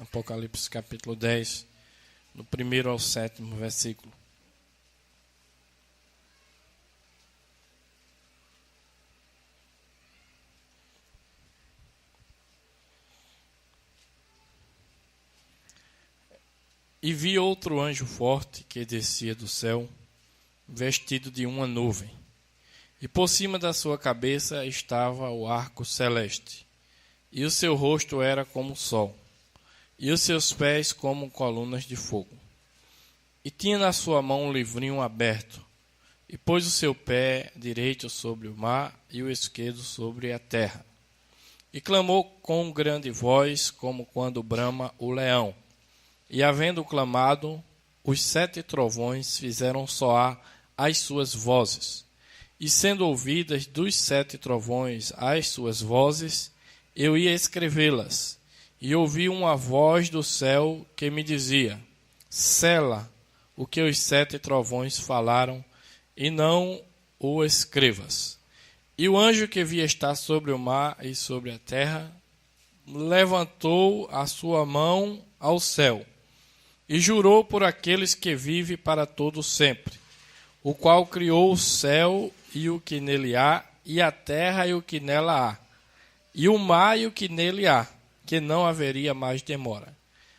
Apocalipse capítulo 10, do 1º ao 7º versículo. E vi outro anjo forte que descia do céu, vestido de uma nuvem, e por cima da sua cabeça estava o arco celeste, e o seu rosto era como o sol, e os seus pés como colunas de fogo. E tinha na sua mão um livrinho aberto, e pôs o seu pé direito sobre o mar e o esquerdo sobre a terra. E clamou com grande voz, como quando brama o leão. E havendo clamado, os 7 trovões fizeram soar as suas vozes. E sendo ouvidas dos 7 trovões as suas vozes, eu ia escrevê-las. E ouvi uma voz do céu que me dizia: sela o que os 7 trovões falaram, e não o escrevas. E o anjo que via estar sobre o mar e sobre a terra levantou a sua mão ao céu e jurou por aqueles que vivem para todo sempre, o qual criou o céu e o que nele há, e a terra e o que nela há, e o mar e o que nele há, que não haveria mais demora.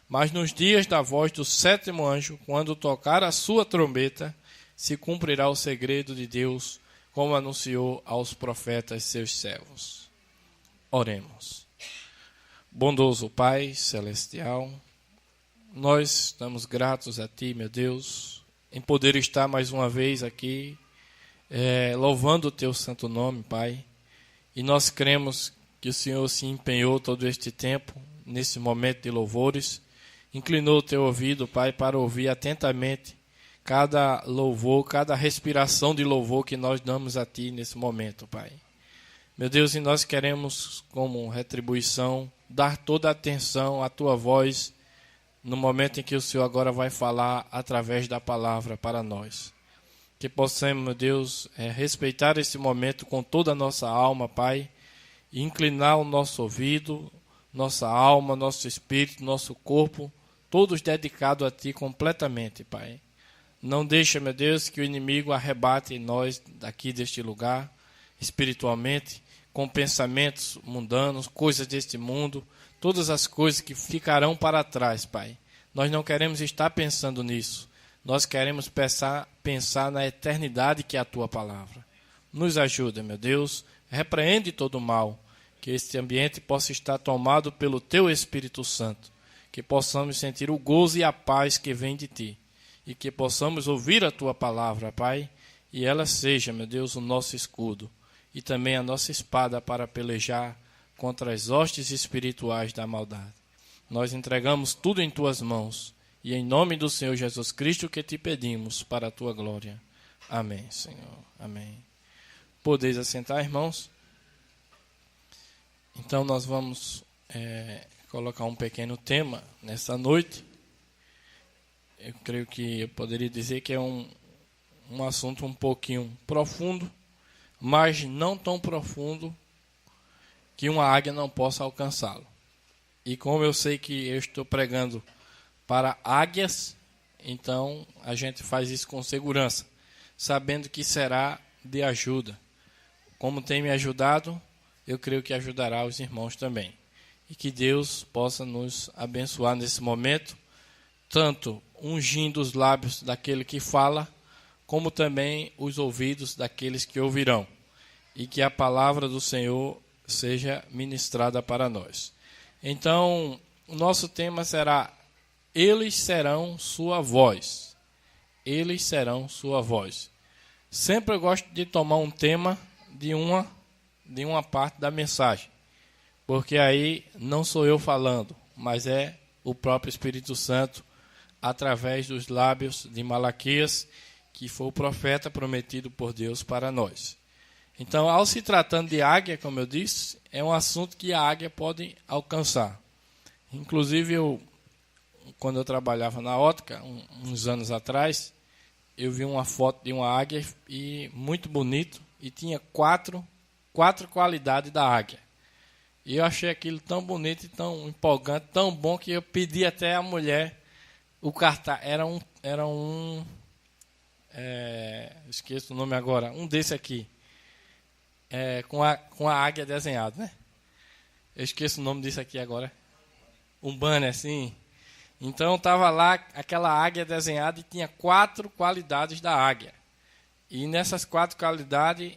Mas nos dias da voz do 7º anjo, quando tocar a sua trombeta, se cumprirá o segredo de Deus, como anunciou aos profetas seus servos. Oremos. Bondoso Pai celestial, nós estamos gratos a Ti, meu Deus, em poder estar mais uma vez aqui, louvando o Teu santo nome, Pai. E nós cremos que o Senhor se empenhou todo este tempo, nesse momento de louvores, inclinou o Teu ouvido, Pai, para ouvir atentamente cada louvor, cada respiração de louvor que nós damos a Ti nesse momento, Pai. Meu Deus, e nós queremos, como retribuição, dar toda a atenção à Tua voz no momento em que o Senhor agora vai falar através da palavra para nós. Que possamos, meu Deus, respeitar esse momento com toda a nossa alma, Pai, e inclinar o nosso ouvido, nossa alma, nosso espírito, nosso corpo, todos dedicados a Ti completamente, Pai. Não deixa, meu Deus, que o inimigo arrebate nós daqui deste lugar, espiritualmente, com pensamentos mundanos, coisas deste mundo, todas as coisas que ficarão para trás, Pai. Nós não queremos estar pensando nisso. Nós queremos pensar na eternidade que é a Tua palavra. Nos ajuda, meu Deus, repreende todo o mal, que este ambiente possa estar tomado pelo Teu Espírito Santo, que possamos sentir o gozo e a paz que vem de Ti, e que possamos ouvir a Tua palavra, Pai, e ela seja, meu Deus, o nosso escudo, e também a nossa espada para pelejar contra as hostes espirituais da maldade. Nós entregamos tudo em Tuas mãos, e em nome do Senhor Jesus Cristo que Te pedimos para a Tua glória. Amém, Senhor. Amém. Podeis assentar, irmãos? Então nós vamos colocar um pequeno tema nessa noite. Eu creio que eu poderia dizer que é um assunto um pouquinho profundo, mas não tão profundo que uma águia não possa alcançá-lo. E como eu sei que eu estou pregando para águias, então a gente faz isso com segurança, sabendo que será de ajuda. Como tem me ajudado, eu creio que ajudará os irmãos também. E que Deus possa nos abençoar nesse momento, tanto ungindo os lábios daquele que fala, como também os ouvidos daqueles que ouvirão. E que a palavra do Senhor seja ministrada para nós. Então, o nosso tema será: eles serão sua voz. Eles serão sua voz. Sempre eu gosto de tomar um tema de uma parte da mensagem, porque aí não sou eu falando, mas é o próprio Espírito Santo, através dos lábios de Malaquias, que foi o profeta prometido por Deus para nós. Então, ao se tratando de águia, como eu disse, é um assunto que a águia pode alcançar. Inclusive, quando eu trabalhava na ótica, uns anos atrás, eu vi uma foto de uma águia, e muito bonito, e tinha quatro qualidades da águia. E eu achei aquilo tão bonito e tão empolgante, tão bom, que eu pedi até à mulher o cartaz. Esqueço o nome agora, um desse aqui, com a águia desenhada, né? Eu esqueço o nome disso aqui agora. Um banner, assim. Então estava lá aquela águia desenhada e tinha 4 qualidades da águia. E nessas 4 qualidades,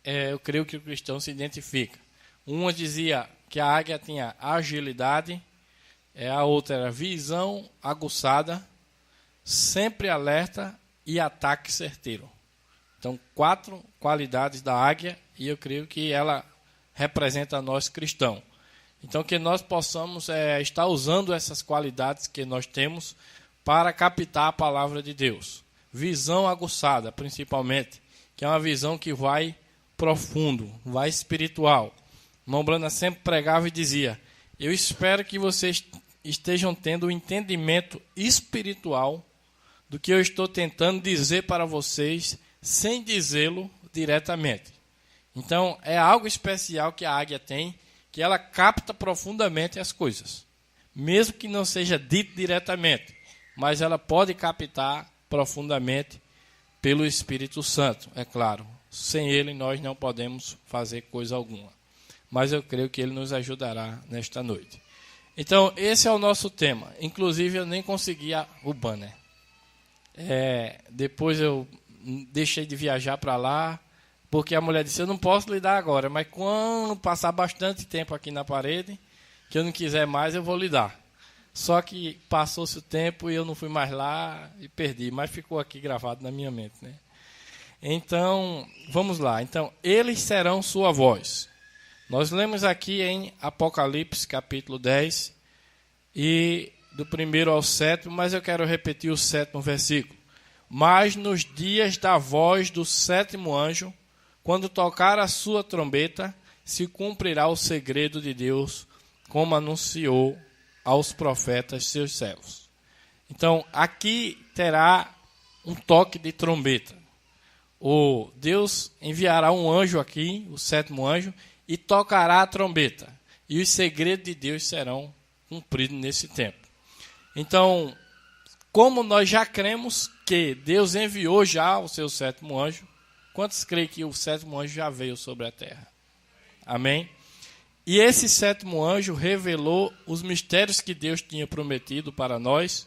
eu creio que o cristão se identifica. Uma dizia que a águia tinha agilidade, a outra era visão aguçada, sempre alerta e ataque certeiro. Então, 4 qualidades da águia, e eu creio que ela representa nós cristãos. Então, que nós possamos estar usando essas qualidades que nós temos para captar a palavra de Deus. Visão aguçada, principalmente, que é uma visão que vai profundo, vai espiritual. O irmão Brana sempre pregava e dizia: eu espero que vocês estejam tendo um entendimento espiritual do que eu estou tentando dizer para vocês, sem dizê-lo diretamente. Então, é algo especial que a águia tem, que ela capta profundamente as coisas, mesmo que não seja dito diretamente, mas ela pode captar profundamente pelo Espírito Santo, é claro. Sem ele nós não podemos fazer coisa alguma, mas eu creio que ele nos ajudará nesta noite. Então, esse é o nosso tema. Inclusive, eu nem consegui o banner. Depois eu deixei de viajar para lá, porque a mulher disse: eu não posso lhe dar agora, mas quando passar bastante tempo aqui na parede, que eu não quiser mais, eu vou lhe dar. Só que passou-se o tempo e eu não fui mais lá e perdi, mas ficou aqui gravado na minha mente, né? Então, vamos lá. Então, eles serão sua voz. Nós lemos aqui em Apocalipse, capítulo 10, e do 1º ao 7º, mas eu quero repetir o 7º versículo. Mas nos dias da voz do 7º anjo, quando tocar a sua trombeta, se cumprirá o segredo de Deus, como anunciou aos profetas seus servos. Então, aqui terá um toque de trombeta. Deus enviará um anjo aqui, o 7º anjo, e tocará a trombeta. E os segredos de Deus serão cumpridos nesse tempo. Então, como nós já cremos que Deus enviou já o seu 7º anjo, quantos creem que o 7º anjo já veio sobre a terra? Amém? E esse 7º anjo revelou os mistérios que Deus tinha prometido para nós.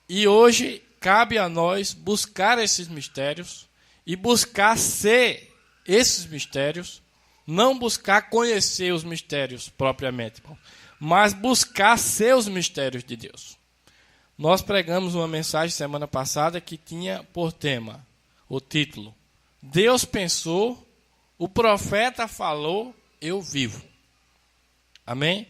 E hoje cabe a nós buscar esses mistérios e buscar ser esses mistérios. Não buscar conhecer os mistérios propriamente, mas buscar ser os mistérios de Deus. Nós pregamos uma mensagem semana passada que tinha por tema, o título: Deus pensou, o profeta falou, eu vivo. Amém?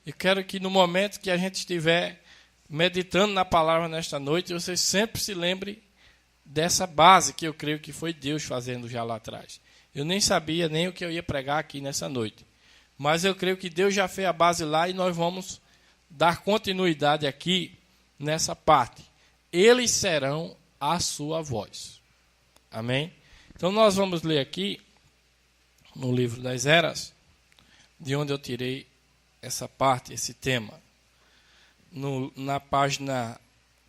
Eu quero que no momento que a gente estiver meditando na palavra nesta noite, você sempre se lembre dessa base que eu creio que foi Deus fazendo já lá atrás. Eu nem sabia nem o que eu ia pregar aqui nessa noite, mas eu creio que Deus já fez a base lá e nós vamos dar continuidade aqui nessa parte. Eles serão a sua voz. Amém? Então nós vamos ler aqui no livro das Eras, de onde eu tirei essa parte, esse tema. Na página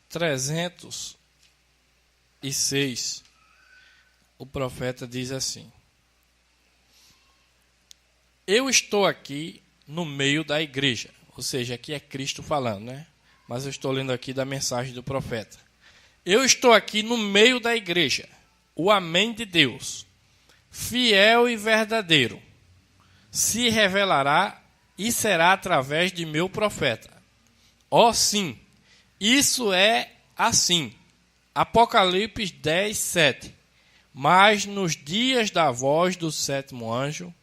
306, o profeta diz assim: eu estou aqui no meio da igreja. Ou seja, aqui é Cristo falando, né? Mas eu estou lendo aqui da mensagem do profeta. Eu estou aqui no meio da igreja, o Amém de Deus, fiel e verdadeiro, se revelará e será através de meu profeta. Ó sim, isso é assim. Apocalipse 10, 7. Mas nos dias da voz do 7º anjo,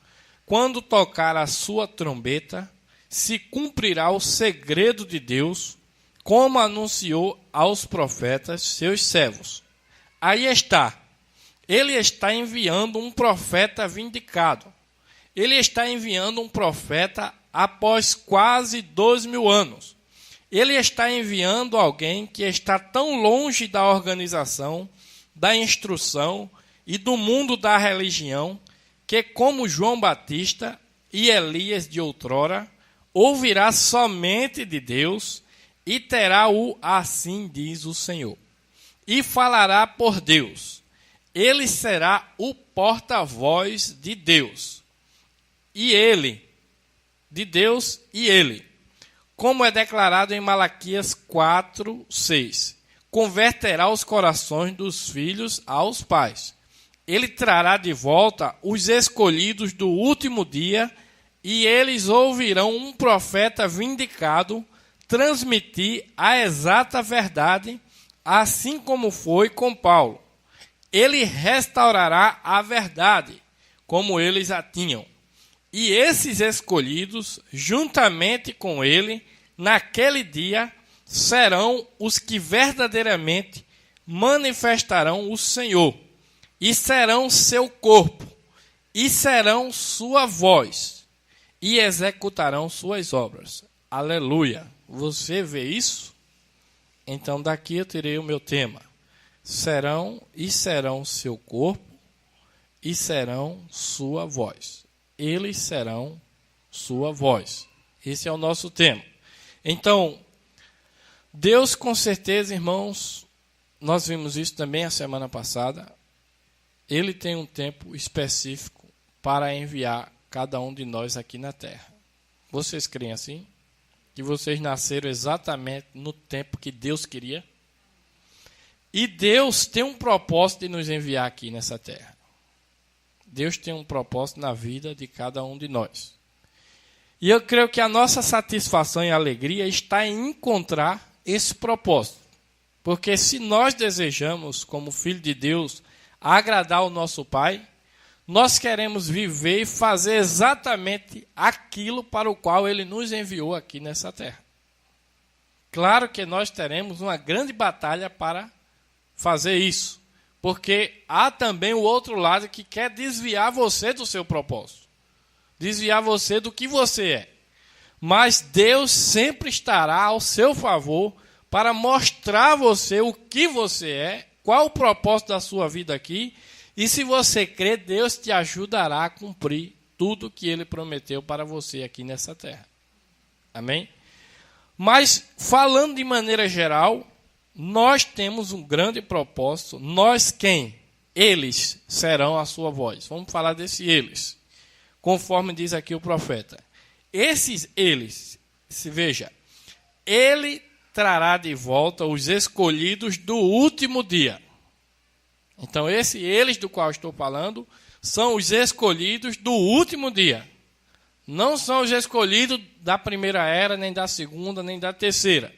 quando tocar a sua trombeta, se cumprirá o segredo de Deus, como anunciou aos profetas seus servos. Aí está. Ele está enviando um profeta vindicado. Ele está enviando um profeta após quase 2000 anos. Ele está enviando alguém que está tão longe da organização, da instrução e do mundo da religião, que, como João Batista, e Elias de outrora, ouvirá somente de Deus e terá o assim diz o Senhor. E falará por Deus. Ele será o porta-voz de Deus. E ele, de Deus e ele. Como é declarado em Malaquias 4:6. Converterá os corações dos filhos aos pais. Ele trará de volta os escolhidos do último dia, e eles ouvirão um profeta vindicado transmitir a exata verdade, assim como foi com Paulo. Ele restaurará a verdade, como eles a tinham. E esses escolhidos, juntamente com ele, naquele dia, serão os que verdadeiramente manifestarão o Senhor, e serão seu corpo, e serão sua voz, e executarão suas obras. Aleluia! Você vê isso? Então daqui eu terei o meu tema. Serão seu corpo, e serão sua voz. Eles serão sua voz. Esse é o nosso tema. Então, Deus com certeza, irmãos, nós vimos isso também a semana passada, Ele tem um tempo específico para enviar cada um de nós aqui na terra. Vocês creem assim? Que vocês nasceram exatamente no tempo que Deus queria? E Deus tem um propósito de nos enviar aqui nessa terra. Deus tem um propósito na vida de cada um de nós. E eu creio que a nossa satisfação e alegria está em encontrar esse propósito. Porque se nós desejamos, como filho de Deus, agradar o nosso Pai, nós queremos viver e fazer exatamente aquilo para o qual Ele nos enviou aqui nessa terra. Claro que nós teremos uma grande batalha para fazer isso, porque há também o outro lado que quer desviar você do seu propósito, desviar você do que você é. Mas Deus sempre estará ao seu favor para mostrar a você o que você é, qual o propósito da sua vida aqui. E se você crer, Deus te ajudará a cumprir tudo que Ele prometeu para você aqui nessa terra. Amém? Mas, falando de maneira geral, nós temos um grande propósito. Nós quem? Eles serão a sua voz. Vamos falar desse eles. Conforme diz aqui o profeta. Esses eles, se veja, Ele trará de volta os escolhidos do último dia. Então, eles do qual estou falando são os escolhidos do último dia. Não são os escolhidos da primeira era, nem da segunda, nem da terceira.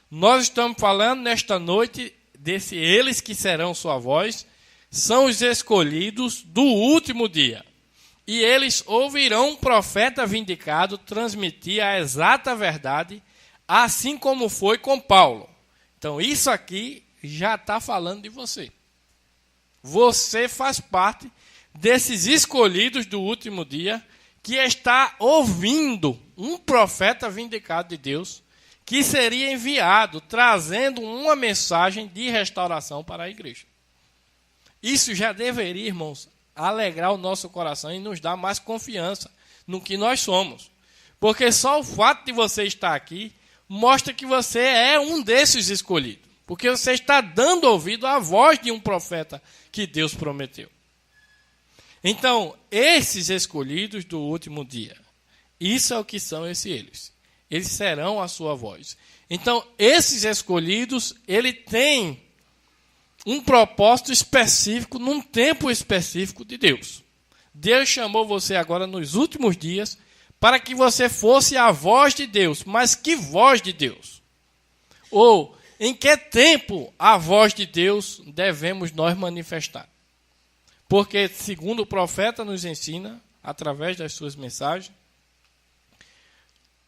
Nós estamos falando nesta noite desse eles que serão sua voz, são os escolhidos do último dia. E eles ouvirão um profeta vindicado transmitir a exata verdade, assim como foi com Paulo. Então, isso aqui já está falando de você. Você faz parte desses escolhidos do último dia que está ouvindo um profeta vindicado de Deus que seria enviado trazendo uma mensagem de restauração para a igreja. Isso já deveria, irmãos, alegrar o nosso coração e nos dar mais confiança no que nós somos. Porque só o fato de você estar aqui mostra que você é um desses escolhidos. Porque você está dando ouvido à voz de um profeta que Deus prometeu. Então, esses escolhidos do último dia, isso é o que são esses eles. Eles serão a sua voz. Então, esses escolhidos, ele tem um propósito específico, num tempo específico de Deus. Deus chamou você agora nos últimos dias para que você fosse a voz de Deus. Mas que voz de Deus? Ou em que tempo a voz de Deus devemos nós manifestar? Porque, segundo o profeta nos ensina, através das suas mensagens,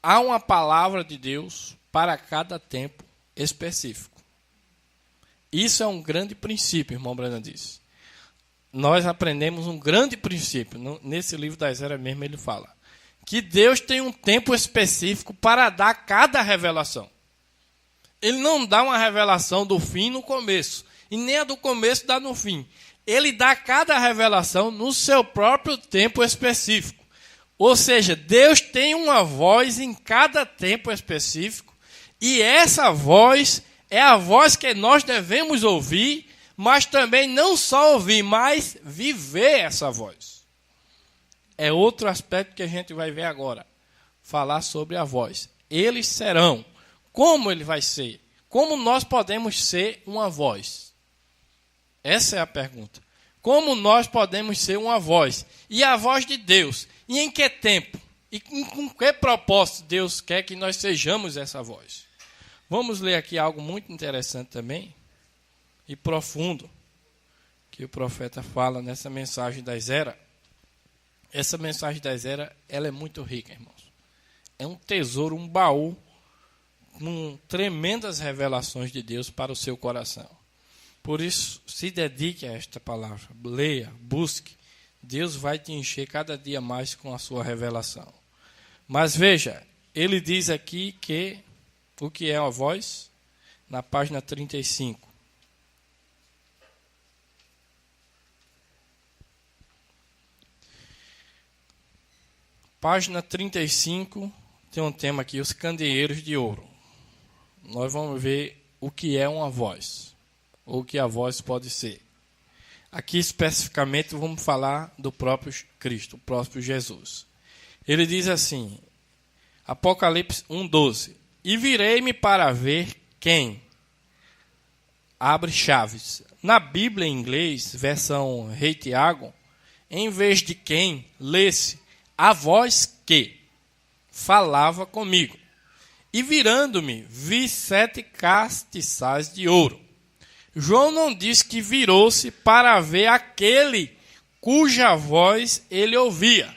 há uma palavra de Deus para cada tempo específico. Isso é um grande princípio, irmão Brandon disse. Nós aprendemos um grande princípio, nesse livro da Isaías mesmo ele fala, que Deus tem um tempo específico para dar cada revelação. Ele não dá uma revelação do fim no começo, e nem a do começo dá no fim. Ele dá cada revelação no seu próprio tempo específico. Ou seja, Deus tem uma voz em cada tempo específico, e essa voz é a voz que nós devemos ouvir, mas também não só ouvir, mas viver essa voz. É outro aspecto que a gente vai ver agora, falar sobre a voz. Eles serão. Como ele vai ser? Como nós podemos ser uma voz? Essa é a pergunta. Como nós podemos ser uma voz? E a voz de Deus? E em que tempo? E com que propósito Deus quer que nós sejamos essa voz? Vamos ler aqui algo muito interessante também e profundo que o profeta fala nessa mensagem das eras. Essa mensagem das eras, ela é muito rica, irmãos. É um tesouro, um baú com tremendas revelações de Deus para o seu coração. Por isso, se dedique a esta palavra, leia, busque. Deus vai te encher cada dia mais com a sua revelação. Mas veja, ele diz aqui que o que é a voz? Na página 35. Página 35, tem um tema aqui, os candeeiros de ouro. Nós vamos ver o que é uma voz, ou o que a voz pode ser. Aqui especificamente vamos falar do próprio Cristo, o próprio Jesus. Ele diz assim, Apocalipse 1:12, e virei-me para ver quem abre chaves. Na Bíblia em inglês, versão Rei Tiago, em vez de quem, lê-se a voz que falava comigo. E virando-me, vi 7 castiçais de ouro. João não diz que virou-se para ver aquele cuja voz ele ouvia,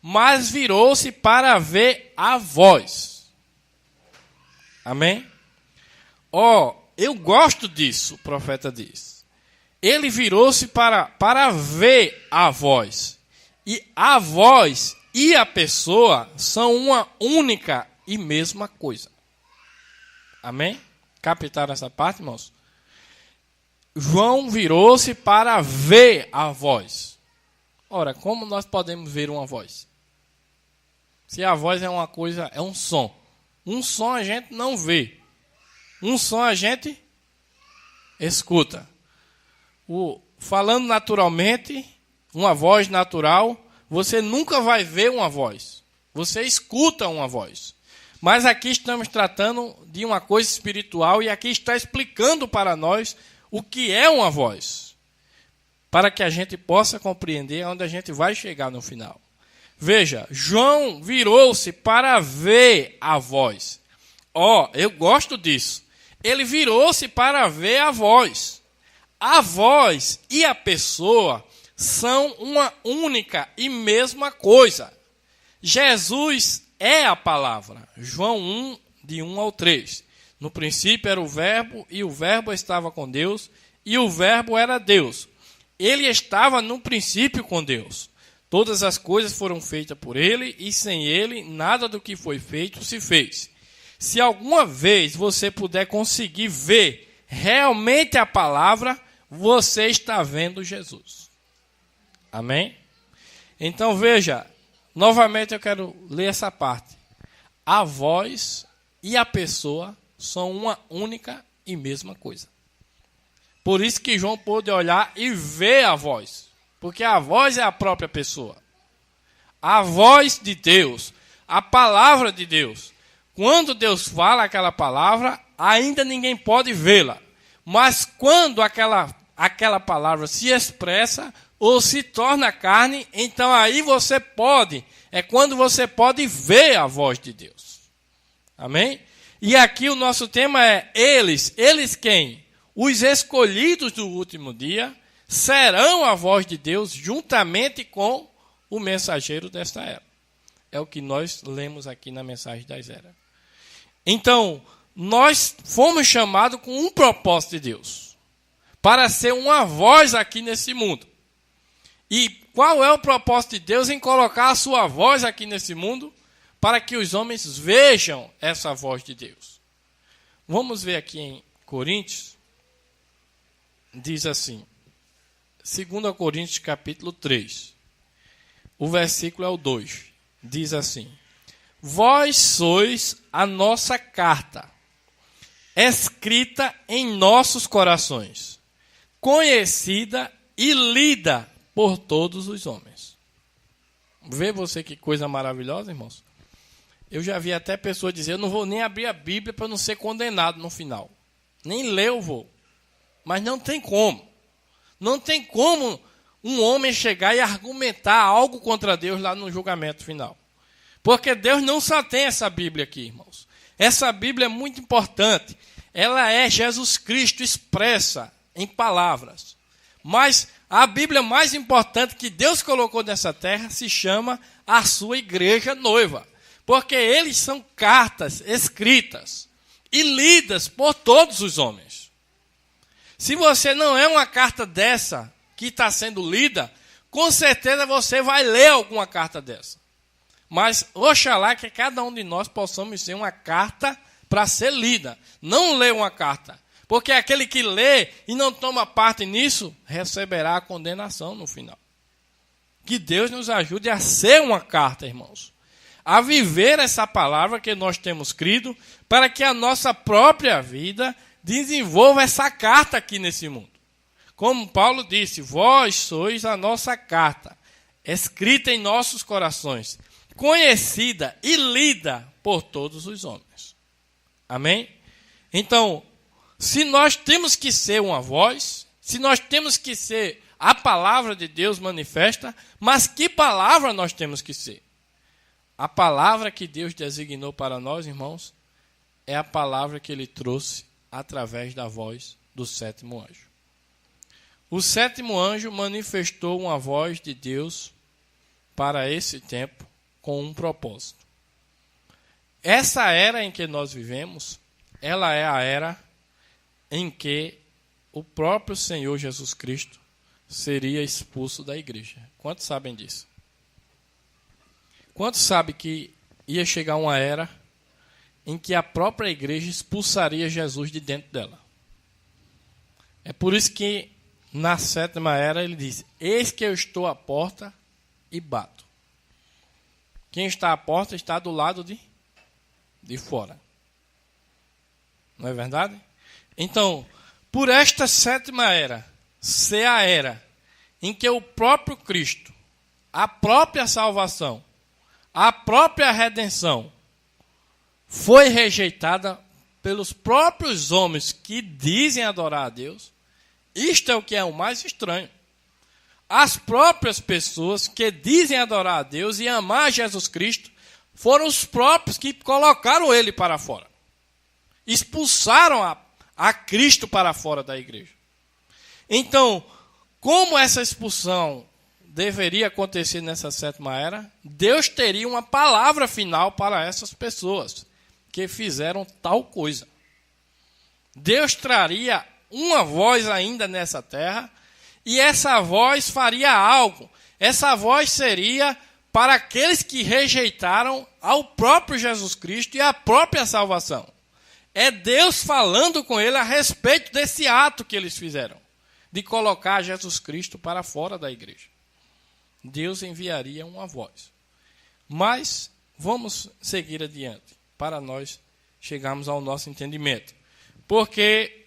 mas virou-se para ver a voz. Amém? Eu gosto disso, o profeta diz. Ele virou-se para ver a voz. E a voz e a pessoa são uma única e mesma coisa. Amém? Captaram essa parte, irmãos? João virou-se para ver a voz. Ora, como nós podemos ver uma voz? Se a voz é uma coisa, é um som. Um som a gente não vê. Um som a gente escuta. Falando naturalmente, uma voz natural, você nunca vai ver uma voz. Você escuta uma voz. Mas aqui estamos tratando de uma coisa espiritual e aqui está explicando para nós o que é uma voz, para que a gente possa compreender onde a gente vai chegar no final. Veja, João virou-se para ver a voz. Eu gosto disso. Ele virou-se para ver a voz. A voz e a pessoa são uma única e mesma coisa. Jesus é a palavra. João 1, de 1 ao 3. No princípio era o verbo, e o verbo estava com Deus, e o verbo era Deus. Ele estava no princípio com Deus. Todas as coisas foram feitas por ele, e sem ele, nada do que foi feito se fez. Se alguma vez você puder conseguir ver realmente a palavra, você está vendo Jesus. Amém? Então veja, novamente eu quero ler essa parte. A voz e a pessoa são uma única e mesma coisa. Por isso que João pôde olhar e ver a voz. Porque a voz é a própria pessoa. A voz de Deus, a palavra de Deus. Quando Deus fala aquela palavra, ainda ninguém pode vê-la. Mas quando aquela palavra se expressa ou se torna carne, então aí você pode, é quando você pode ver a voz de Deus. Amém? E aqui o nosso tema é eles. Eles quem? Os escolhidos do último dia serão a voz de Deus juntamente com o mensageiro desta era. É o que nós lemos aqui na mensagem das eras. Então, nós fomos chamados com um propósito de Deus. Para ser uma voz aqui nesse mundo. E qual é o propósito de Deus em colocar a sua voz aqui nesse mundo? Para que os homens vejam essa voz de Deus. Vamos ver aqui em Coríntios. Diz assim, 2 Coríntios capítulo 3. O versículo é o 2. Diz assim: Vós sois a nossa carta, escrita em nossos corações, conhecida e lida por todos os homens. Vê você que coisa maravilhosa, irmãos? Eu já vi até pessoas dizer: eu não vou nem abrir a Bíblia para não ser condenado no final. Nem ler eu vou. Mas não tem como. Não tem como um homem chegar e argumentar algo contra Deus lá no julgamento final. Porque Deus não só tem essa Bíblia aqui, irmãos. Essa Bíblia é muito importante. Ela é Jesus Cristo expressa em palavras. Mas a Bíblia mais importante que Deus colocou nessa terra se chama a sua igreja noiva. Porque eles são cartas escritas e lidas por todos os homens. Se você não é uma carta dessa que está sendo lida, com certeza você vai ler alguma carta dessa. Mas oxalá que cada um de nós possamos ser uma carta para ser lida. Não ler uma carta. Porque aquele que lê e não toma parte nisso, receberá a condenação no final. Que Deus nos ajude a ser uma carta, irmãos. A viver essa palavra que nós temos crido, para que a nossa própria vida desenvolva essa carta aqui nesse mundo. Como Paulo disse: vós sois a nossa carta, escrita em nossos corações, conhecida e lida por todos os homens. Amém? Então, se nós temos que ser uma voz, se nós temos que ser a palavra de Deus manifesta, mas que palavra nós temos que ser? A palavra que Deus designou para nós, irmãos, é a palavra que Ele trouxe através da voz do sétimo anjo. O sétimo anjo manifestou uma voz de Deus para esse tempo com um propósito. Essa era em que nós vivemos, ela é a era em que o próprio Senhor Jesus Cristo seria expulso da igreja. Quantos sabem disso? Quantos sabem que ia chegar uma era em que a própria igreja expulsaria Jesus de dentro dela? É por isso que na sétima era ele diz: eis que eu estou à porta e bato. Quem está à porta está do lado de fora. Não é verdade? Então, por esta sétima era ser a era em que o próprio Cristo, a própria salvação, a própria redenção foi rejeitada pelos próprios homens que dizem adorar a Deus, isto é o que é o mais estranho. As próprias pessoas que dizem adorar a Deus e amar Jesus Cristo foram os próprios que colocaram ele para fora. Expulsaram a Cristo para fora da igreja. Então, como essa expulsão deveria acontecer nessa sétima era, Deus teria uma palavra final para essas pessoas que fizeram tal coisa. Deus traria uma voz ainda nessa terra, e essa voz faria algo. Essa voz seria para aqueles que rejeitaram ao próprio Jesus Cristo e a própria salvação. É Deus falando com ele a respeito desse ato que eles fizeram, de colocar Jesus Cristo para fora da igreja. Deus enviaria uma voz. Mas vamos seguir adiante, para nós chegarmos ao nosso entendimento. Porque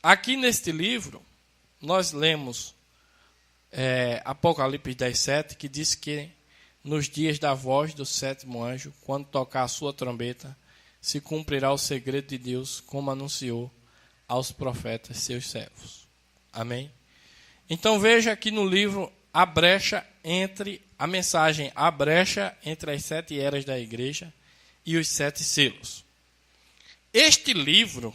aqui neste livro, nós lemos Apocalipse 10:7, que diz que nos dias da voz do sétimo anjo, quando tocar a sua trombeta, se cumprirá o segredo de Deus, como anunciou aos profetas seus servos. Amém? Então veja aqui no livro a brecha entre as 7 eras da igreja e os 7 selos. Este livro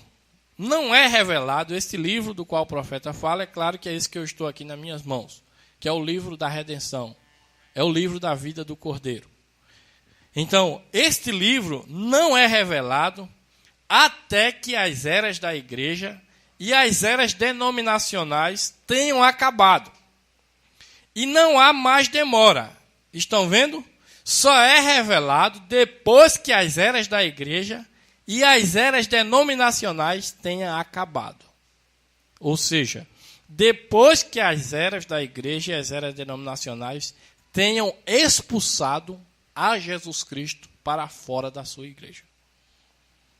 não é revelado, este livro do qual o profeta fala, é claro que é esse que eu estou aqui nas minhas mãos, que é o livro da redenção, é o livro da vida do Cordeiro. Então, este livro não é revelado até que as eras da igreja e as eras denominacionais tenham acabado. E não há mais demora. Estão vendo? Só é revelado depois que as eras da igreja e as eras denominacionais tenham acabado. Ou seja, depois que as eras da igreja e as eras denominacionais tenham expulsado a Jesus Cristo para fora da sua igreja.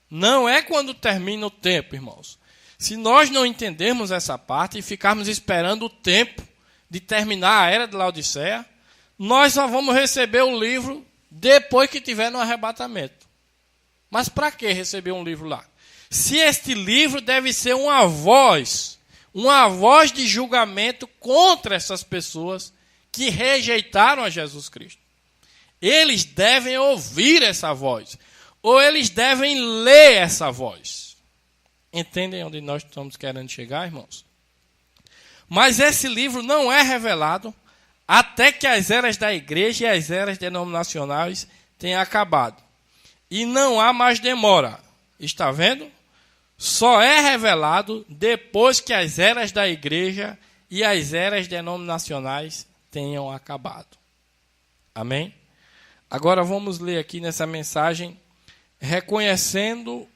Não é quando termina o tempo, irmãos. Se nós não entendermos essa parte e ficarmos esperando o tempo de terminar a era de Laodiceia, nós só vamos receber o livro depois que tiver no arrebatamento. Mas para que receber um livro lá? Se este livro deve ser uma voz de julgamento contra essas pessoas que rejeitaram a Jesus Cristo. Eles devem ouvir essa voz, ou eles devem ler essa voz. Entendem onde nós estamos querendo chegar, irmãos? Mas esse livro não é revelado até que as eras da igreja e as eras denominacionais tenham acabado. E não há mais demora. Está vendo? Só é revelado depois que as eras da igreja e as eras denominacionais tenham acabado. Amém? Agora vamos ler aqui nessa mensagem, reconhecendo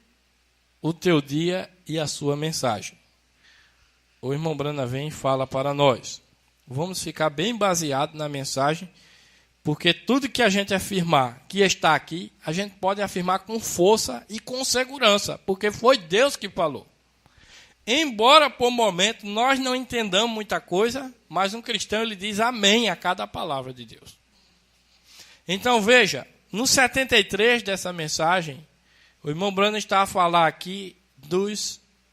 o teu dia e a sua mensagem. O irmão Brana vem e fala para nós. Vamos ficar bem baseado na mensagem, porque tudo que a gente afirmar que está aqui, a gente pode afirmar com força e com segurança, porque foi Deus que falou. Embora, por momento, nós não entendamos muita coisa, mas um cristão ele diz amém a cada palavra de Deus. Então, veja, no 73 dessa mensagem, o irmão Brana está a falar aqui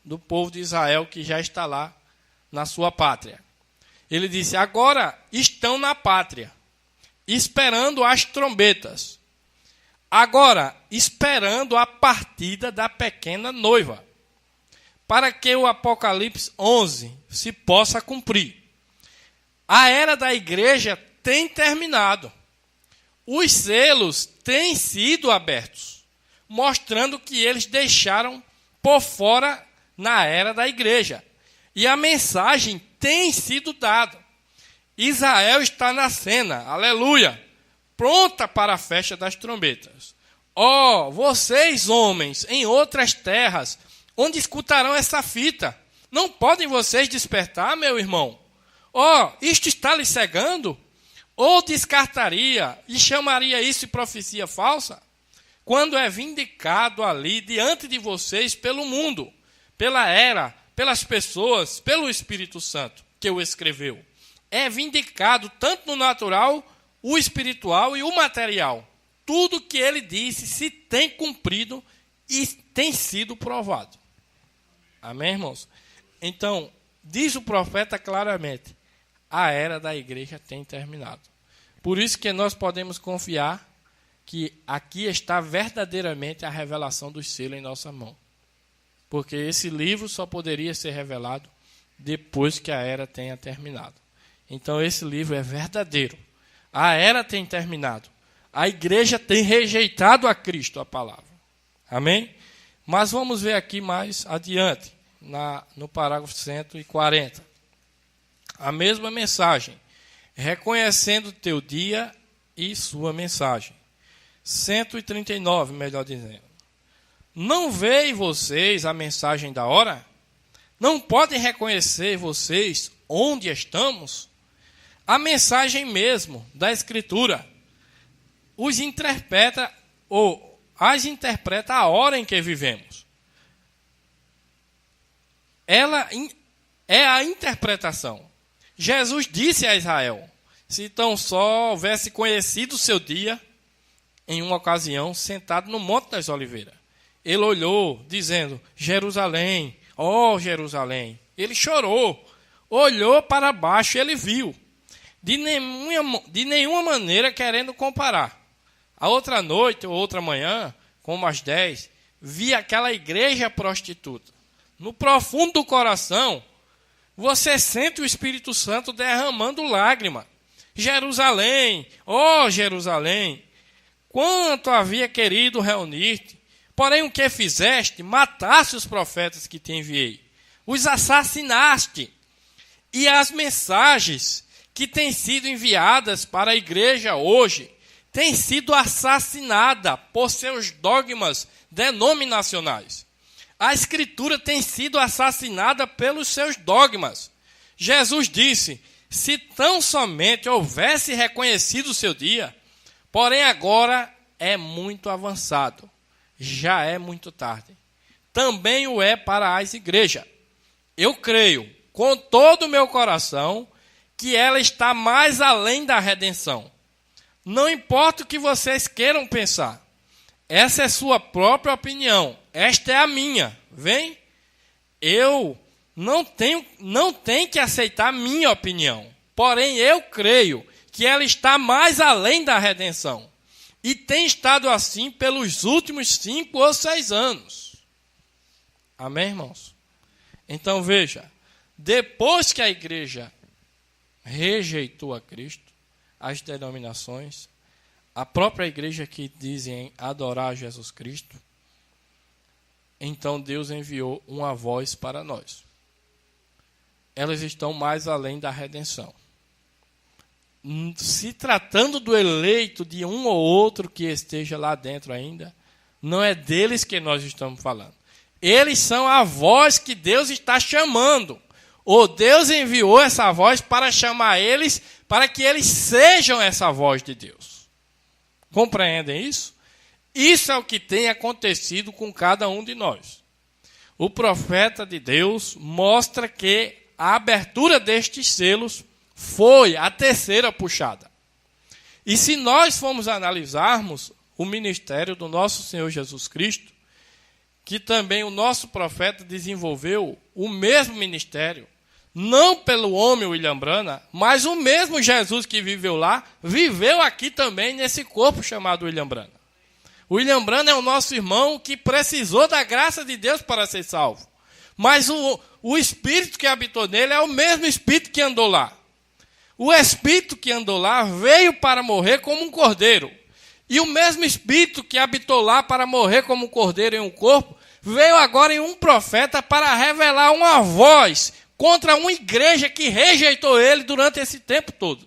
do povo de Israel que já está lá na sua pátria. Ele disse, agora estão na pátria, esperando as trombetas. Agora, esperando a partida da pequena noiva, para que o Apocalipse 11 se possa cumprir. A era da igreja tem terminado. Os selos têm sido abertos, mostrando que eles deixaram por fora na era da igreja. E a mensagem tem sido dada. Israel está na cena, aleluia, pronta para a festa das trombetas. Ó, vocês homens, em outras terras, onde escutarão essa fita, não podem vocês despertar, meu irmão? Ó, isto está lhe cegando? Ou descartaria e chamaria isso de profecia falsa? Quando é vindicado ali diante de vocês pelo mundo, pela era, pelas pessoas, pelo Espírito Santo que o escreveu. É vindicado tanto no natural, o espiritual e o material. Tudo que ele disse se tem cumprido e tem sido provado. Amém, irmãos? Então, diz o profeta claramente, a era da igreja tem terminado. Por isso que nós podemos confiar que aqui está verdadeiramente a revelação dos selos em nossa mão. Porque esse livro só poderia ser revelado depois que a era tenha terminado. Então esse livro é verdadeiro. A era tem terminado. A igreja tem rejeitado a Cristo, a palavra. Amém? Mas vamos ver aqui mais adiante, no parágrafo 140. A mesma mensagem. Reconhecendo teu dia e sua mensagem. 139, melhor dizendo. Não veem vocês a mensagem da hora? Não podem reconhecer vocês onde estamos? A mensagem mesmo da Escritura os interpreta, ou as interpreta a hora em que vivemos. Ela é a interpretação. Jesus disse a Israel, se tão só houvesse conhecido o seu dia, em uma ocasião, sentado no Monte das Oliveiras. Ele olhou, dizendo, Jerusalém, ó Jerusalém. Ele chorou, olhou para baixo e ele viu. De nenhuma maneira querendo comparar. A outra noite ou outra manhã, como às 10, vi aquela igreja prostituta. No profundo do coração, você sente o Espírito Santo derramando lágrima. Jerusalém, ó Jerusalém, quanto havia querido reunir-te. Porém, o que fizeste? Mataste os profetas que te enviei. Os assassinaste. E as mensagens que têm sido enviadas para a igreja hoje têm sido assassinadas por seus dogmas denominacionais. A Escritura tem sido assassinada pelos seus dogmas. Jesus disse, se tão somente houvesse reconhecido o seu dia, porém agora é muito avançado, já é muito tarde. Também o é para as igrejas. Eu creio, com todo o meu coração, que ela está mais além da redenção. Não importa o que vocês queiram pensar. Essa é sua própria opinião. Esta é a minha. Vem? Eu não tenho que aceitar minha opinião. Porém, eu creio que ela está mais além da redenção. E tem estado assim pelos últimos 5 ou 6 anos. Amém, irmãos? Então, veja. Depois que a igreja rejeitou a Cristo, as denominações, a própria igreja que dizem adorar Jesus Cristo, então Deus enviou uma voz para nós. Elas estão mais além da redenção. Se tratando do eleito de um ou outro que esteja lá dentro ainda, não é deles que nós estamos falando. Eles são a voz que Deus está chamando. Ou Deus enviou essa voz para chamar eles, para que eles sejam essa voz de Deus. Compreendem isso? Isso é o que tem acontecido com cada um de nós. O profeta de Deus mostra que a abertura destes selos foi a terceira puxada. E se nós formos analisarmos o ministério do nosso Senhor Jesus Cristo, que também o nosso profeta desenvolveu o mesmo ministério, não pelo homem William Branham, mas o mesmo Jesus que viveu lá, viveu aqui também nesse corpo chamado William Branham. O William Branham é o nosso irmão que precisou da graça de Deus para ser salvo. Mas o Espírito que habitou nele é o mesmo Espírito que andou lá. O Espírito que andou lá veio para morrer como um cordeiro. E o mesmo Espírito que habitou lá para morrer como um cordeiro em um corpo, veio agora em um profeta para revelar uma voz contra uma igreja que rejeitou ele durante esse tempo todo.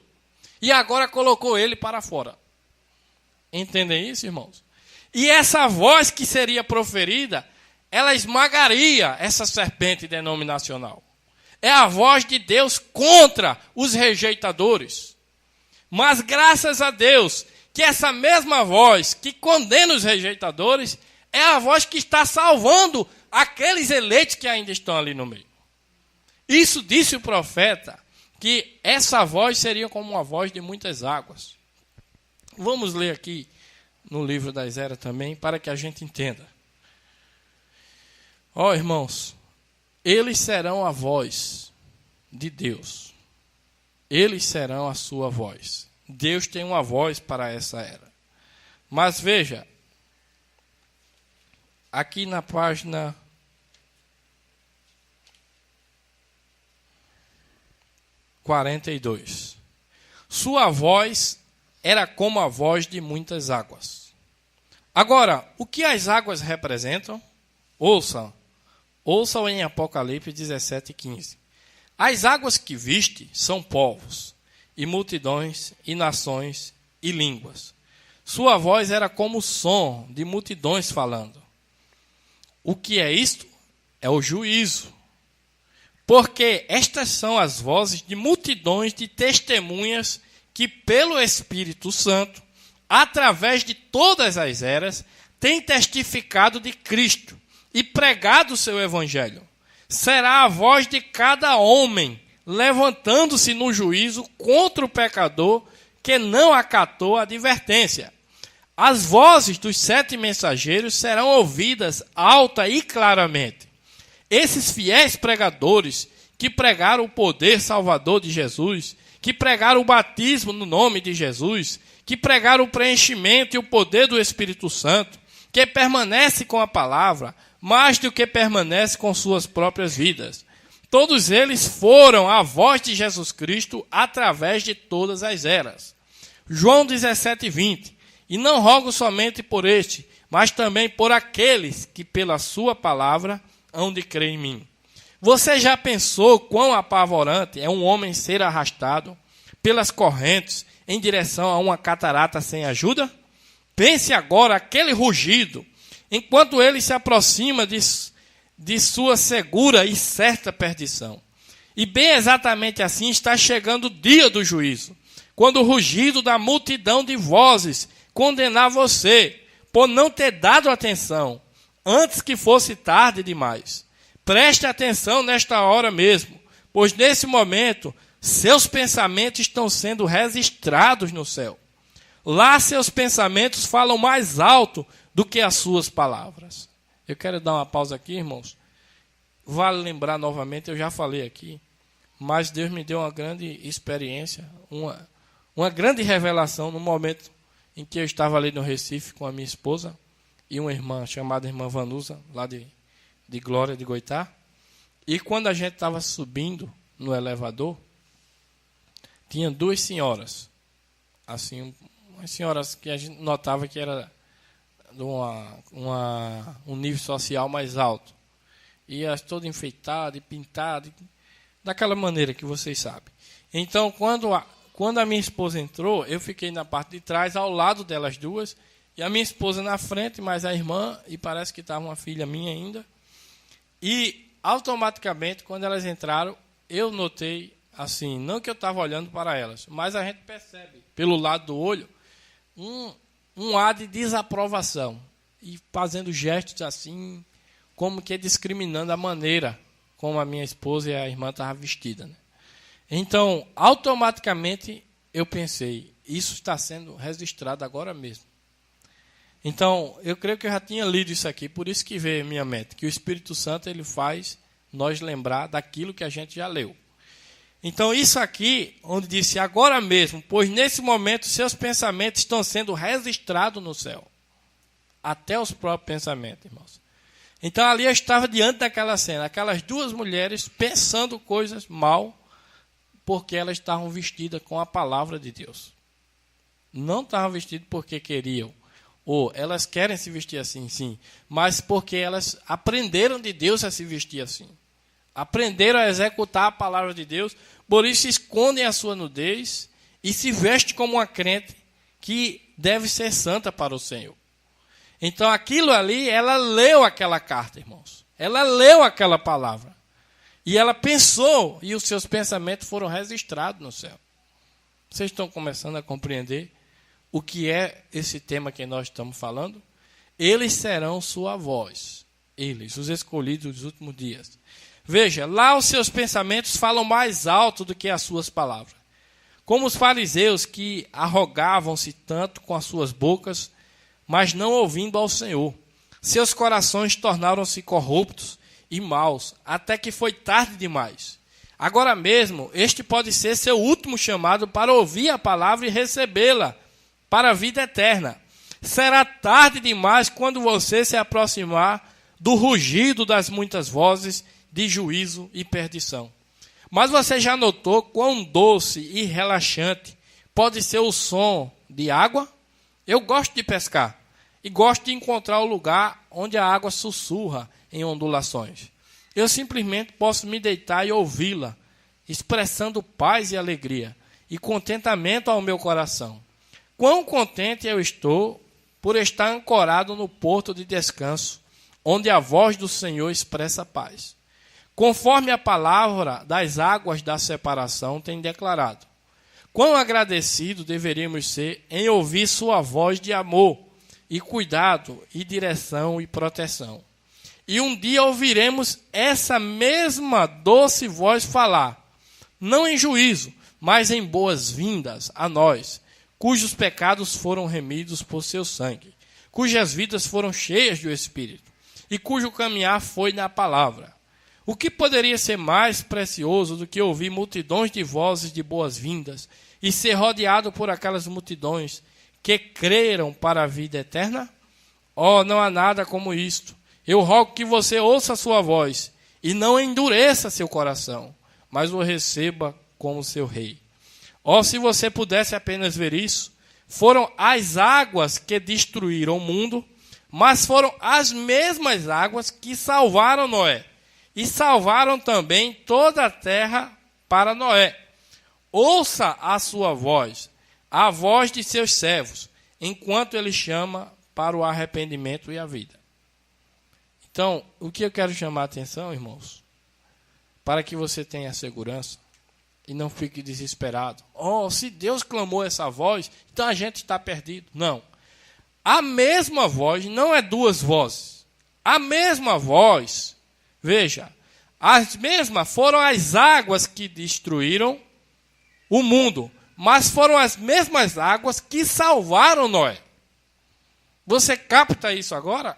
E agora colocou ele para fora. Entendem isso, irmãos? E essa voz que seria proferida, ela esmagaria essa serpente denominacional. É a voz de Deus contra os rejeitadores. Mas graças a Deus, que essa mesma voz que condena os rejeitadores, é a voz que está salvando aqueles eleitos que ainda estão ali no meio. Isso disse o profeta, que essa voz seria como uma voz de muitas águas. Vamos ler aqui no livro da Esdras também, para que a gente entenda. Ó, irmãos, eles serão a voz de Deus. Eles serão a sua voz. Deus tem uma voz para essa era. Mas veja, aqui na página 42. Sua voz era como a voz de muitas águas. Agora, o que as águas representam? Ouçam em Apocalipse 17:15. As águas que viste são povos, e multidões, e nações, e línguas. Sua voz era como o som de multidões falando. O que é isto? É o juízo. Porque estas são as vozes de multidões de testemunhas que, pelo Espírito Santo, através de todas as eras, têm testificado de Cristo e pregado o seu evangelho. Será a voz de cada homem, levantando-se no juízo contra o pecador que não acatou a advertência. As vozes dos 7 mensageiros serão ouvidas alta e claramente. Esses fiéis pregadores que pregaram o poder salvador de Jesus, que pregaram o batismo no nome de Jesus, que pregaram o preenchimento e o poder do Espírito Santo, que permanece com a palavra, mais do que permanece com suas próprias vidas. Todos eles foram a voz de Jesus Cristo através de todas as eras. João 17:20. E não rogo somente por este, mas também por aqueles que pela sua palavra hão de crer em mim. Você já pensou quão apavorante é um homem ser arrastado pelas correntes em direção a uma catarata sem ajuda? Pense agora aquele rugido, enquanto ele se aproxima de sua segura e certa perdição. E bem exatamente assim está chegando o dia do juízo, quando o rugido da multidão de vozes condenar você, por não ter dado atenção, antes que fosse tarde demais. Preste atenção nesta hora mesmo, pois nesse momento seus pensamentos estão sendo registrados no céu. Lá seus pensamentos falam mais alto do que as suas palavras. Eu quero dar uma pausa aqui, irmãos. Vale lembrar novamente, eu já falei aqui, mas Deus me deu uma grande experiência, uma grande revelação no momento em que eu estava ali no Recife com a minha esposa e uma irmã chamada irmã Vanusa, lá de Glória de Goitá. E quando a gente estava subindo no elevador, tinha duas senhoras, assim, umas senhoras que a gente notava que era de um nível social mais alto. E elas todas enfeitadas e pintadas, daquela maneira que vocês sabem. Então, quando a minha esposa entrou, eu fiquei na parte de trás, ao lado delas duas, e a minha esposa na frente, mas a irmã, e parece que estava uma filha minha ainda. E, automaticamente, quando elas entraram, eu notei, assim, não que eu estava olhando para elas, mas a gente percebe, pelo lado do olho, um ar de desaprovação, e fazendo gestos assim, como que discriminando a maneira como a minha esposa e a irmã estavam vestidas, né? Então, automaticamente, eu pensei, isso está sendo registrado agora mesmo. Então, eu creio que eu já tinha lido isso aqui, por isso que veio a minha mente, que o Espírito Santo ele faz nós lembrar daquilo que a gente já leu. Então, isso aqui, onde disse agora mesmo, pois nesse momento seus pensamentos estão sendo registrados no céu. Até os próprios pensamentos, irmãos. Então, ali eu estava diante daquela cena, aquelas duas mulheres pensando coisas mal, porque elas estavam vestidas com a palavra de Deus. Não estavam vestidas porque queriam, ou elas querem se vestir assim, sim, mas porque elas aprenderam de Deus a se vestir assim. Aprenderam a executar a palavra de Deus, por isso escondem a sua nudez e se vestem como uma crente que deve ser santa para o Senhor. Então, aquilo ali, ela leu aquela carta, irmãos. Ela leu aquela palavra. E ela pensou, e os seus pensamentos foram registrados no céu. Vocês estão começando a compreender o que é esse tema que nós estamos falando? Eles serão sua voz. Eles, os escolhidos dos últimos dias. Veja, lá os seus pensamentos falam mais alto do que as suas palavras. Como os fariseus que arrogavam-se tanto com as suas bocas, mas não ouvindo ao Senhor. Seus corações tornaram-se corruptos e maus, até que foi tarde demais. Agora mesmo, este pode ser seu último chamado para ouvir a palavra e recebê-la para a vida eterna. Será tarde demais quando você se aproximar do rugido das muitas vozes de juízo e perdição. Mas você já notou quão doce e relaxante pode ser o som de água? Eu gosto de pescar e gosto de encontrar o lugar onde a água sussurra em ondulações. Eu simplesmente posso me deitar e ouvi-la, expressando paz e alegria e contentamento ao meu coração. Quão contente eu estou por estar ancorado no porto de descanso, onde a voz do Senhor expressa paz. Conforme a palavra das águas da separação tem declarado, quão agradecido deveríamos ser em ouvir sua voz de amor e cuidado e direção e proteção. E um dia ouviremos essa mesma doce voz falar, não em juízo, mas em boas-vindas a nós, cujos pecados foram remidos por seu sangue, cujas vidas foram cheias do Espírito, e cujo caminhar foi na palavra. O que poderia ser mais precioso do que ouvir multidões de vozes de boas-vindas e ser rodeado por aquelas multidões que creram para a vida eterna? Oh, não há nada como isto. Eu rogo que você ouça a sua voz e não endureça seu coração, mas o receba como seu rei. Oh, se você pudesse apenas ver isso, foram as águas que destruíram o mundo, mas foram as mesmas águas que salvaram Noé. E salvaram também toda a terra para Noé. Ouça a sua voz, a voz de seus servos, enquanto ele chama para o arrependimento e a vida. Então, o que eu quero chamar a atenção, irmãos, para que você tenha segurança e não fique desesperado. Oh, se Deus clamou essa voz, então a gente está perdido. Não. A mesma voz não é duas vozes. A mesma voz, veja, as mesmas foram as águas que destruíram o mundo, mas foram as mesmas águas que salvaram Noé. Você capta isso agora?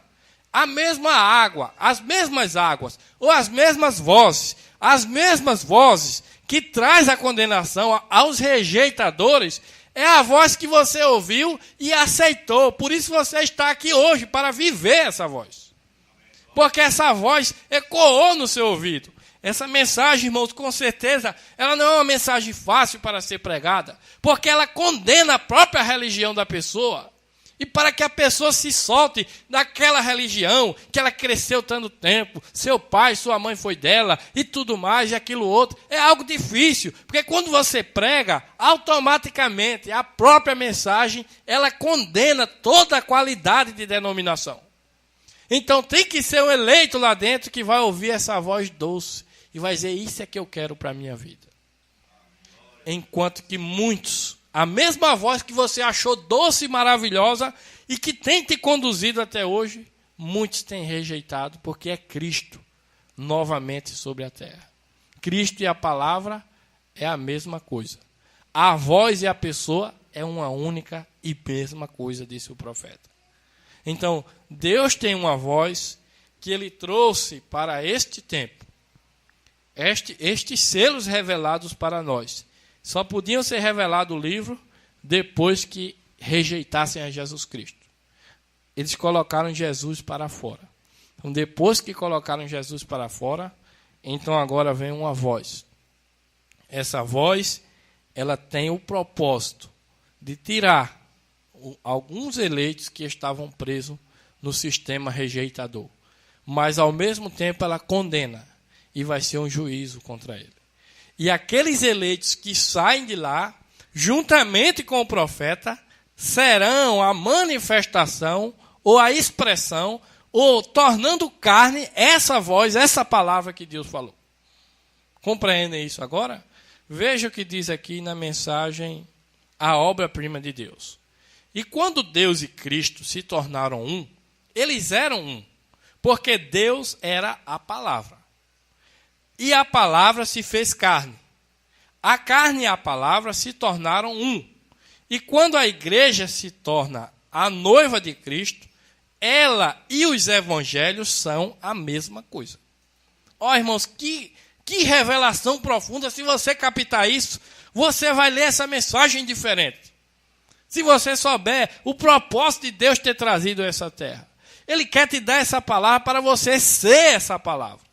A mesma água, as mesmas águas, ou as mesmas vozes que traz a condenação aos rejeitadores, é a voz que você ouviu e aceitou. Por isso você está aqui hoje, para viver essa voz. Porque essa voz ecoou no seu ouvido. Essa mensagem, irmãos, com certeza, ela não é uma mensagem fácil para ser pregada, porque ela condena a própria religião da pessoa. E para que a pessoa se solte daquela religião que ela cresceu tanto tempo, seu pai, sua mãe foi dela e tudo mais e aquilo outro, é algo difícil, porque quando você prega, automaticamente a própria mensagem, ela condena toda a qualidade de denominação. Então tem que ser um eleito lá dentro que vai ouvir essa voz doce e vai dizer, isso é que eu quero para a minha vida. Enquanto que muitos, a mesma voz que você achou doce e maravilhosa e que tem te conduzido até hoje, muitos têm rejeitado, porque é Cristo novamente sobre a terra. Cristo e a palavra é a mesma coisa. A voz e a pessoa é uma única e mesma coisa, disse o profeta. Então, Deus tem uma voz que Ele trouxe para este tempo. Estes selos revelados para nós. Só podiam ser revelados o livro depois que rejeitassem a Jesus Cristo. Eles colocaram Jesus para fora. Então, depois que colocaram Jesus para fora, então agora vem uma voz. Essa voz, ela tem o propósito de tirar alguns eleitos que estavam presos no sistema rejeitador. Mas, ao mesmo tempo, ela condena e vai ser um juízo contra ele. E aqueles eleitos que saem de lá, juntamente com o profeta, serão a manifestação ou a expressão, ou tornando carne essa voz, essa palavra que Deus falou. Compreendem isso agora? Veja o que diz aqui na mensagem, a obra-prima de Deus. E quando Deus e Cristo se tornaram um, eles eram um, porque Deus era a palavra. E a palavra se fez carne. A carne e a palavra se tornaram um. E quando a igreja se torna a noiva de Cristo, ela e os evangelhos são a mesma coisa. Ó, irmãos, que revelação profunda. Se você captar isso, você vai ler essa mensagem diferente. Se você souber o propósito de Deus ter trazido essa terra. Ele quer te dar essa palavra para você ser essa palavra.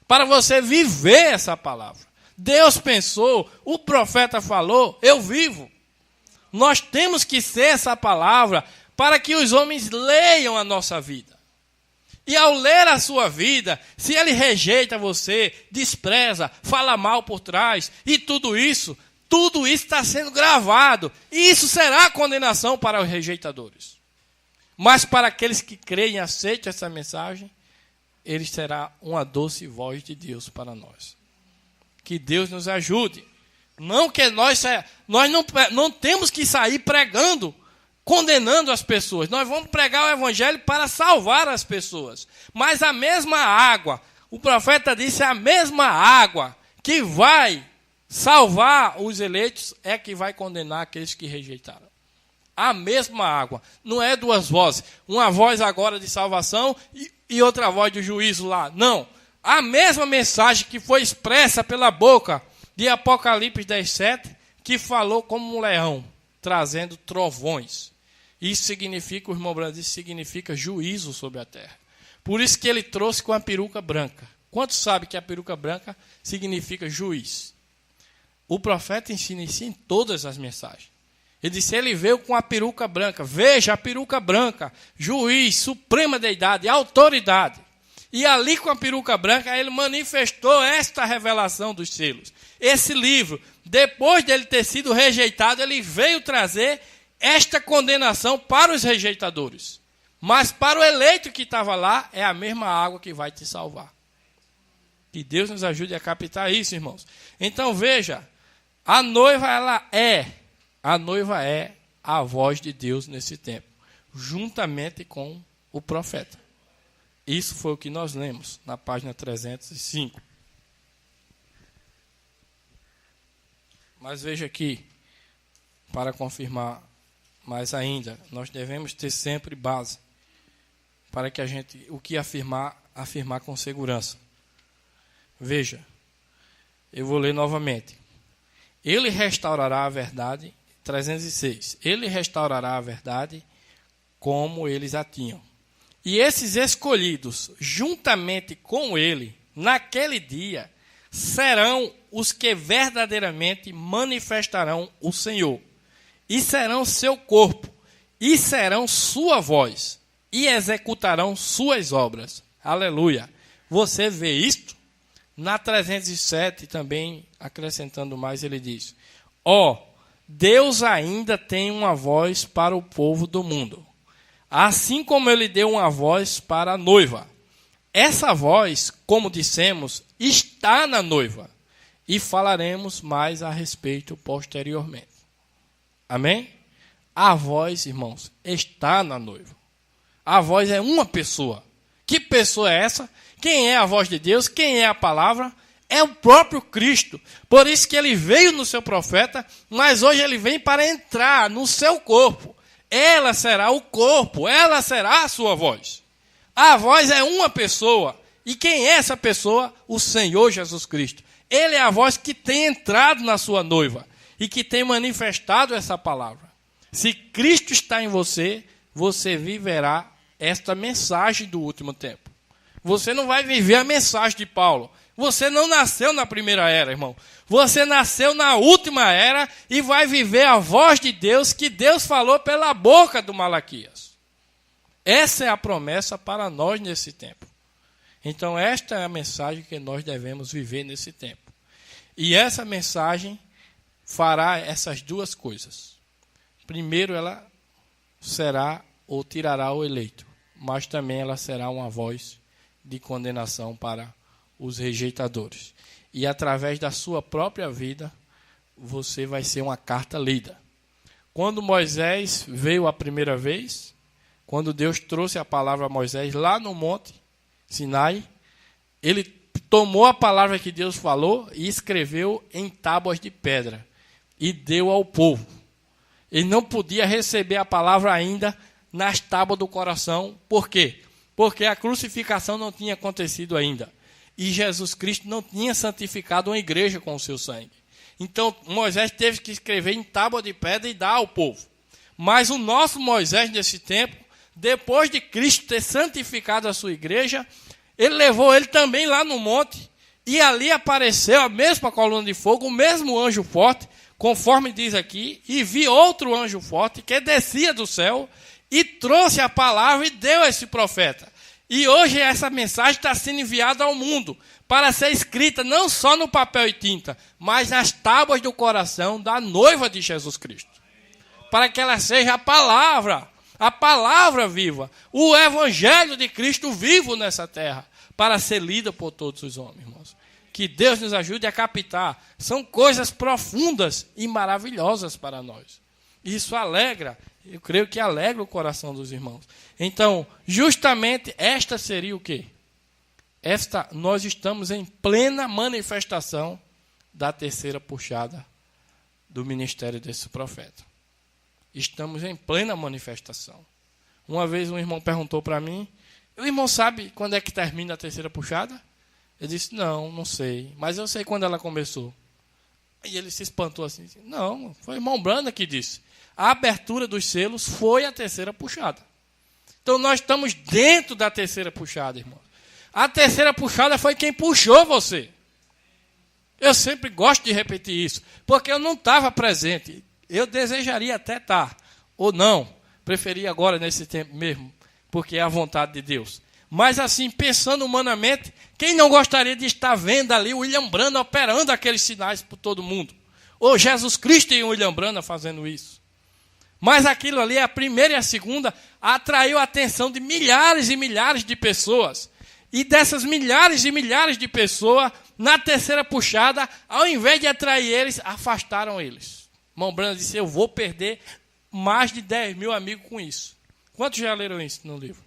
Para você viver essa palavra. Deus pensou, o profeta falou, eu vivo. Nós temos que ser essa palavra para que os homens leiam a nossa vida. E ao ler a sua vida, se ele rejeita você, despreza, fala mal por trás, e tudo isso está sendo gravado. E isso será condenação para os rejeitadores. Mas para aqueles que creem e aceitam essa mensagem, ele será uma doce voz de Deus para nós. Que Deus nos ajude. Não que nós não temos que sair pregando, condenando as pessoas. Nós vamos pregar o evangelho para salvar as pessoas. Mas a mesma água, o profeta disse, a mesma água que vai salvar os eleitos é que vai condenar aqueles que rejeitaram. A mesma água. Não é duas vozes. Uma voz agora de salvação e outra voz de juízo lá. Não. A mesma mensagem que foi expressa pela boca de Apocalipse 10:7, que falou como um leão, trazendo trovões. Isso significa, o irmão Brandis, significa juízo sobre a terra. Por isso que ele trouxe com a peruca branca. Quantos sabem que a peruca branca significa juiz? O profeta ensina isso em todas as mensagens. Ele disse, ele veio com a peruca branca. Veja, a peruca branca, juiz, suprema deidade, autoridade. E ali com a peruca branca, ele manifestou esta revelação dos selos. Esse livro, depois dele ter sido rejeitado, ele veio trazer esta condenação para os rejeitadores. Mas para o eleito que estava lá, é a mesma água que vai te salvar. Que Deus nos ajude a captar isso, irmãos. Então veja, a noiva é a voz de Deus nesse tempo, juntamente com o profeta. Isso foi o que nós lemos na página 305. Mas veja aqui, para confirmar mais ainda, nós devemos ter sempre base para que a gente, o que afirmar com segurança. Veja, eu vou ler novamente. Ele restaurará a verdade, 306. Ele restaurará a verdade como eles a tinham. E esses escolhidos, juntamente com ele, naquele dia, serão os que verdadeiramente manifestarão o Senhor. E serão seu corpo, e serão sua voz, e executarão suas obras. Aleluia. Você vê isto? Na 307 também, acrescentando mais, ele diz: Deus ainda tem uma voz para o povo do mundo, assim como ele deu uma voz para a noiva. Essa voz, como dissemos, está na noiva, e falaremos mais a respeito posteriormente. Amém? A voz, irmãos, está na noiva. A voz é uma pessoa. Que pessoa é essa? Quem é a voz de Deus? Quem é a palavra? É o próprio Cristo. Por isso que ele veio no seu profeta, mas hoje ele vem para entrar no seu corpo. Ela será o corpo, ela será a sua voz. A voz é uma pessoa. E quem é essa pessoa? O Senhor Jesus Cristo. Ele é a voz que tem entrado na sua noiva e que tem manifestado essa palavra. Se Cristo está em você, você viverá esta mensagem do último tempo. Você não vai viver a mensagem de Paulo. Você não nasceu na primeira era, irmão. Você nasceu na última era e vai viver a voz de Deus que Deus falou pela boca do Malaquias. Essa é a promessa para nós nesse tempo. Então, esta é a mensagem que nós devemos viver nesse tempo. E essa mensagem fará essas duas coisas. Primeiro, ela será ou tirará o eleito, mas também ela será uma voz de condenação para os rejeitadores. E através da sua própria vida, você vai ser uma carta lida. Quando Moisés veio a primeira vez, quando Deus trouxe a palavra a Moisés lá no monte Sinai, ele tomou a palavra que Deus falou e escreveu em tábuas de pedra e deu ao povo. Ele não podia receber a palavra ainda nas tábuas do coração. Por quê? Porque a crucificação não tinha acontecido ainda. E Jesus Cristo não tinha santificado uma igreja com o seu sangue. Então, Moisés teve que escrever em tábua de pedra e dar ao povo. Mas o nosso Moisés, nesse tempo, depois de Cristo ter santificado a sua igreja, ele levou ele também lá no monte. E ali apareceu a mesma coluna de fogo, o mesmo anjo forte, conforme diz aqui. E vi outro anjo forte que descia do céu e trouxe a palavra e deu a esse profeta. E hoje essa mensagem está sendo enviada ao mundo para ser escrita não só no papel e tinta, mas nas tábuas do coração da noiva de Jesus Cristo. Para que ela seja a palavra viva, o evangelho de Cristo vivo nessa terra, para ser lida por todos os homens, irmãos. Que Deus nos ajude a captar. São coisas profundas e maravilhosas para nós. Isso alegra, eu creio que alegra o coração dos irmãos. Então, justamente esta seria o quê? Nós estamos em plena manifestação da terceira puxada do ministério desse profeta. Estamos em plena manifestação. Uma vez um irmão perguntou para mim, o irmão sabe quando é que termina a terceira puxada? Eu disse, não sei, mas eu sei quando ela começou. E ele se espantou assim, não, foi o irmão Branda que disse. A abertura dos selos foi a terceira puxada. Então nós estamos dentro da terceira puxada, irmão. A terceira puxada foi quem puxou você. Eu sempre gosto de repetir isso, porque eu não estava presente. Eu desejaria até estar, ou não. Preferia agora nesse tempo mesmo, porque é a vontade de Deus. Mas assim, pensando humanamente, quem não gostaria de estar vendo ali o William Branham operando aqueles sinais por todo mundo? Ou Jesus Cristo e o William Branham fazendo isso? Mas aquilo ali, a primeira e a segunda, atraiu a atenção de milhares e milhares de pessoas. E dessas milhares e milhares de pessoas, na terceira puxada, ao invés de atrair eles, afastaram eles. Irmão Branham disse, eu vou perder mais de 10 mil amigos com isso. Quantos já leram isso no livro?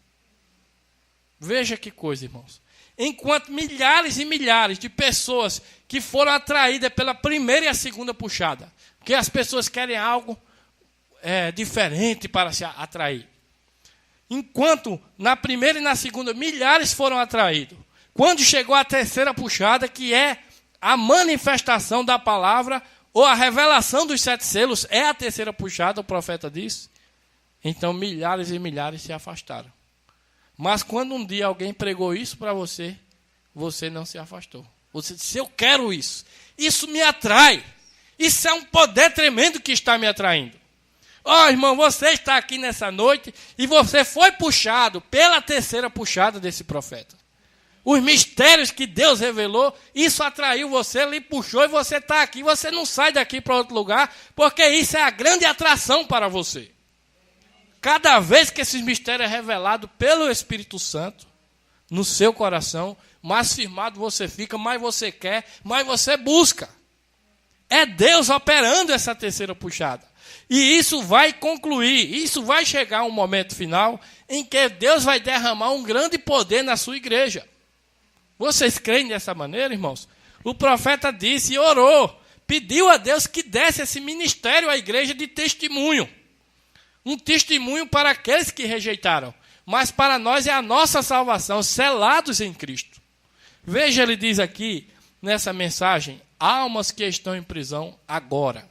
Veja que coisa, irmãos. Enquanto milhares e milhares de pessoas que foram atraídas pela primeira e a segunda puxada, porque as pessoas querem algo diferente para se atrair. Enquanto na primeira e na segunda milhares foram atraídos, quando chegou a terceira puxada, que é a manifestação da palavra, ou a revelação dos 7 selos, é a terceira puxada, o profeta disse, então milhares e milhares se afastaram. Mas quando um dia alguém pregou isso para você, você não se afastou. Você disse, eu quero isso. Isso me atrai. Isso é um poder tremendo que está me atraindo. Irmão, você está aqui nessa noite e você foi puxado pela terceira puxada desse profeta. Os mistérios que Deus revelou, isso atraiu você, lhe puxou e você está aqui. Você não sai daqui para outro lugar, porque isso é a grande atração para você. Cada vez que esses mistérios é revelado pelo Espírito Santo, no seu coração, mais firmado você fica, mais você quer, mais você busca. É Deus operando essa terceira puxada. E isso vai concluir, isso vai chegar um momento final em que Deus vai derramar um grande poder na sua igreja. Vocês creem dessa maneira, irmãos? O profeta disse e orou, pediu a Deus que desse esse ministério à igreja de testemunho. Um testemunho para aqueles que rejeitaram, mas para nós é a nossa salvação, selados em Cristo. Veja, ele diz aqui, nessa mensagem, almas que estão em prisão agora.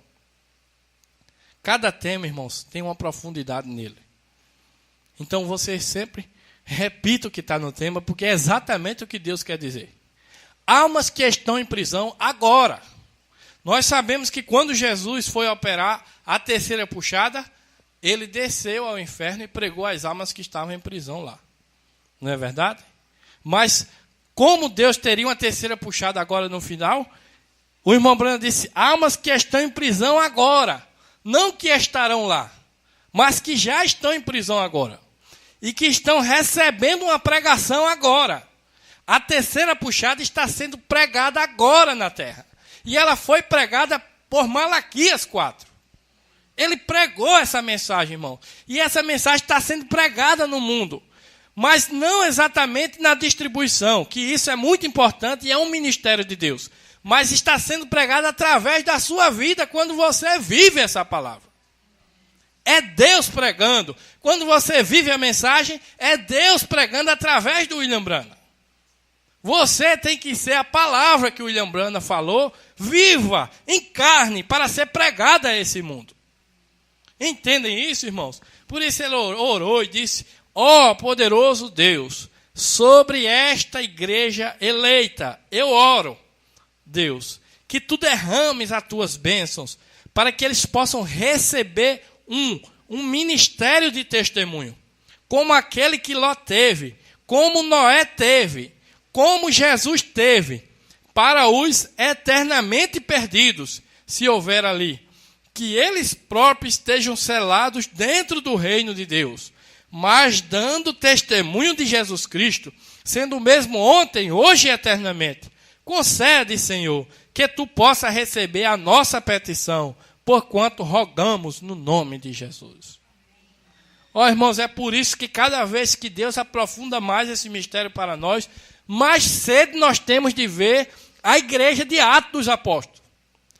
Cada tema, irmãos, tem uma profundidade nele. Então, você sempre repita o que está no tema, porque é exatamente o que Deus quer dizer. Almas que estão em prisão agora. Nós sabemos que quando Jesus foi operar a terceira puxada, ele desceu ao inferno e pregou as almas que estavam em prisão lá. Não é verdade? Mas, como Deus teria uma terceira puxada agora no final, o irmão Branham disse, almas que estão em prisão agora. Não que estarão lá, mas que já estão em prisão agora. E que estão recebendo uma pregação agora. A terceira puxada está sendo pregada agora na terra. E ela foi pregada por Malaquias 4. Ele pregou essa mensagem, irmão. E essa mensagem está sendo pregada no mundo. Mas não exatamente na distribuição, que isso é muito importante e é um ministério de Deus. Mas está sendo pregada através da sua vida, quando você vive essa palavra. É Deus pregando. Quando você vive a mensagem, é Deus pregando através do William Branham. Você tem que ser a palavra que o William Branham falou, viva, em carne, para ser pregada a esse mundo. Entendem isso, irmãos? Por isso ele orou e disse, ó poderoso Deus, sobre esta igreja eleita, eu oro, Deus, que tu derrames as tuas bênçãos, para que eles possam receber um ministério de testemunho, como aquele que Ló teve, como Noé teve, como Jesus teve, para os eternamente perdidos, se houver ali, que eles próprios estejam selados dentro do reino de Deus, mas dando testemunho de Jesus Cristo, sendo o mesmo ontem, hoje e eternamente. Concede, Senhor, que tu possa receber a nossa petição, porquanto rogamos no nome de Jesus. Irmãos, é por isso que cada vez que Deus aprofunda mais esse mistério para nós, mais cedo nós temos de ver a igreja de Atos dos Apóstolos.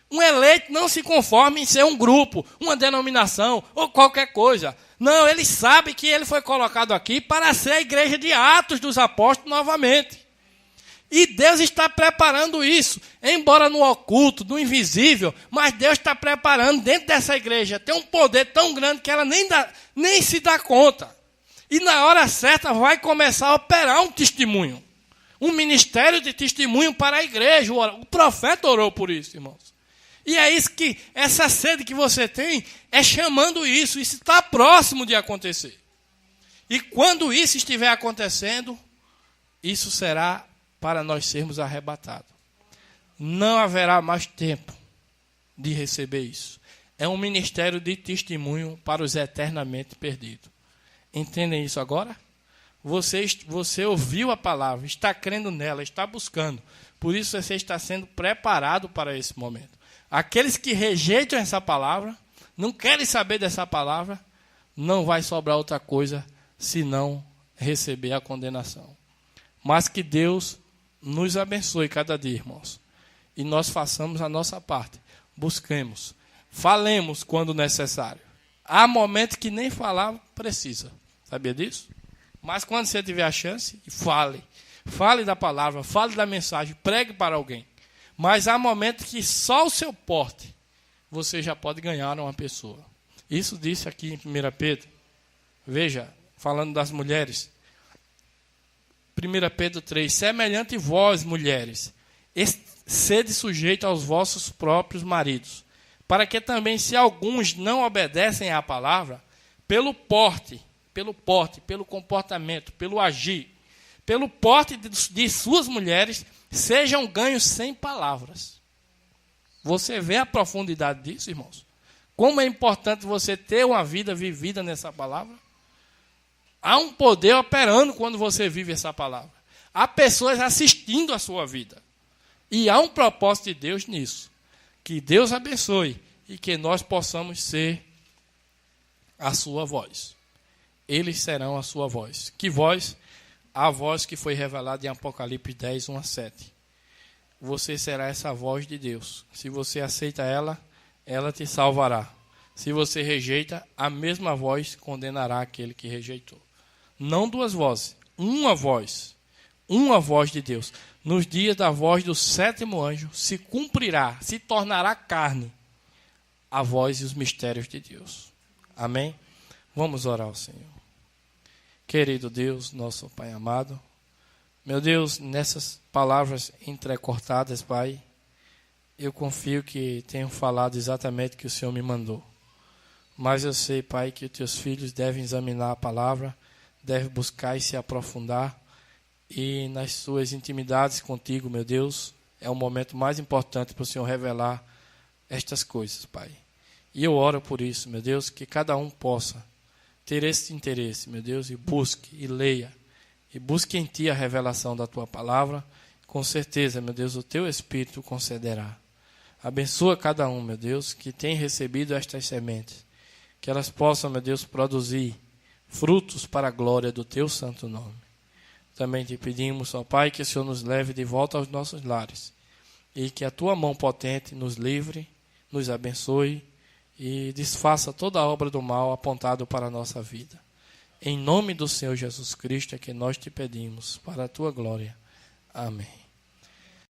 Um eleito não se conforma em ser um grupo, uma denominação ou qualquer coisa. Não, ele sabe que ele foi colocado aqui para ser a igreja de Atos dos Apóstolos novamente. E Deus está preparando isso, embora no oculto, no invisível, mas Deus está preparando dentro dessa igreja. Tem um poder tão grande que ela nem se dá conta. E na hora certa vai começar a operar um testemunho. Um ministério de testemunho para a igreja. O profeta orou por isso, irmãos. E é isso que, essa sede que você tem, é chamando isso. Isso está próximo de acontecer. E quando isso estiver acontecendo, isso será para nós sermos arrebatados. Não haverá mais tempo de receber isso. É um ministério de testemunho para os eternamente perdidos. Entendem isso agora? Você ouviu a palavra, está crendo nela, está buscando. Por isso você está sendo preparado para esse momento. Aqueles que rejeitam essa palavra, não querem saber dessa palavra, não vai sobrar outra coisa senão receber a condenação. Mas que Deus nos abençoe cada dia, irmãos. E nós façamos a nossa parte. Busquemos. Falemos quando necessário. Há momentos que nem falar precisa. Sabia disso? Mas quando você tiver a chance, fale. Fale da palavra, fale da mensagem, pregue para alguém. Mas há momentos que só o seu porte você já pode ganhar uma pessoa. Isso disse aqui em 1 Pedro. Veja, falando das mulheres. 1 Pedro 3. Semelhante vós, mulheres, sede sujeito aos vossos próprios maridos, para que também, se alguns não obedecem à palavra, pelo porte, pelo comportamento, pelo agir, pelo porte de suas mulheres, sejam ganhos sem palavras. Você vê a profundidade disso, irmãos? Como é importante você ter uma vida vivida nessa palavra? Há um poder operando quando você vive essa palavra. Há pessoas assistindo a sua vida. E há um propósito de Deus nisso. Que Deus abençoe e que nós possamos ser a sua voz. Eles serão a sua voz. Que voz? A voz que foi revelada em Apocalipse 10, 1 a 7. Você será essa voz de Deus. Se você aceita ela, ela te salvará. Se você rejeita, a mesma voz condenará aquele que rejeitou. Não duas vozes, uma voz de Deus. Nos dias da voz do sétimo anjo, se cumprirá, se tornará carne a voz e os mistérios de Deus. Amém? Vamos orar ao Senhor. Querido Deus, nosso Pai amado, meu Deus, nessas palavras entrecortadas, Pai, eu confio que tenho falado exatamente o que o Senhor me mandou. Mas eu sei, Pai, que os teus filhos devem examinar a palavra, devem buscar e se aprofundar, e nas suas intimidades contigo, meu Deus, é o momento mais importante para o Senhor revelar estas coisas, Pai. E eu oro por isso, meu Deus, que cada um possa ter esse interesse, meu Deus, e busque, e leia, e busque em Ti a revelação da Tua palavra. Com certeza, meu Deus, o Teu Espírito concederá. Abençoa cada um, meu Deus, que tem recebido estas sementes, que elas possam, meu Deus, produzir frutos para a glória do Teu santo nome. Também Te pedimos, ó Pai, que o Senhor nos leve de volta aos nossos lares, e que a Tua mão potente nos livre, nos abençoe, e desfaça toda a obra do mal apontado para a nossa vida. Em nome do Senhor Jesus Cristo é que nós te pedimos, para a tua glória. Amém.